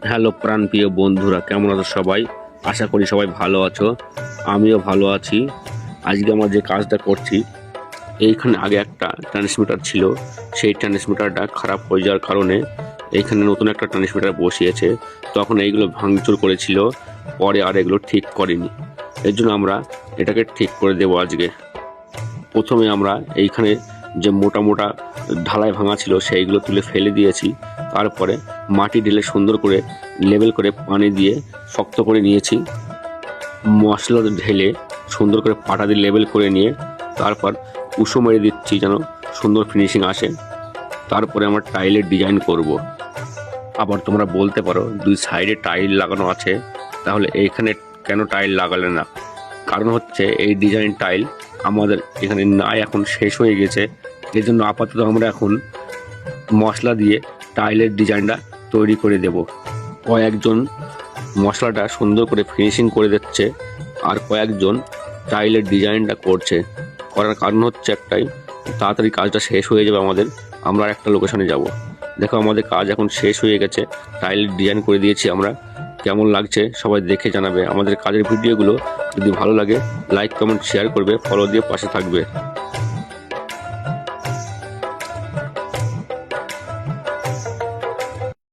Hello প্রাণপ্রিয় বন্ধুরা, কেমন আছো সবাই? আশা করি সবাই ভালো আছো। আমিও ভালো আছি। আজকে আমরা যে কাজটা করছি, এইখানে আগে একটা ট্রান্সমিটার ছিল, সেই ট্রান্সমিটারটা খারাপ হয়ে যাওয়ার কারণে এইখানে নতুন একটা ট্রান্সমিটার বসিয়েছে। তখন এইগুলো ভাঙচুর করেছিল, পরে আর এগুলো ঠিক করেনি। এর জন্য আমরা এটাকে ঠিক করে দেবো আজকে। প্রথমে আমরা এইখানে যে মোটা মোটা ঢালাই ভাঙা ছিল সেইগুলো তুলে ফেলে দিয়েছি। তারপরে মাটি ঢেলে সুন্দর করে লেবেল করে পানি দিয়ে শক্ত করে নিয়েছি। মশলা ঢেলে সুন্দর করে পাটা দিয়ে লেবেল করে নিয়ে তারপর উষো মেরে দিচ্ছি যেন সুন্দর ফিনিশিং আসে। তারপরে আমরা টাইলের ডিজাইন করব। আবার তোমরা বলতে পারো দুই সাইডে টাইল লাগানো আছে, তাহলে এইখানে কেন টাইল লাগালে না? কারণ হচ্ছে এই ডিজাইন টাইল আমাদের এখানে নাই, এখন শেষ হয়ে গেছে। এই জন্য আপাতত আমরা এখন মশলা দিয়ে টাইলের ডিজাইনটা তৈরি করে দেব। কয়েকজন মশলাটা সুন্দর করে ফিনিশিং করে দিচ্ছে, আর কয়েকজন টাইলের ডিজাইনটা করছে। করার কারণ হচ্ছে একটাই, তাড়াতাড়ি কাজটা শেষ হয়ে যাবে আমাদের, আমরা একটা লোকেশনে যাব। দেখো আমাদের কাজ এখন শেষ হয়ে গেছে, টাইলের ডিজাইন করে দিয়েছি আমরা। কেমন লাগছে সবাই দেখে জানাবে। আমাদের কাজের ভিডিওগুলো যদি ভালো লাগে লাইক কমেন্ট শেয়ার করবে, ফলো দিয়ে পাশে থাকবে।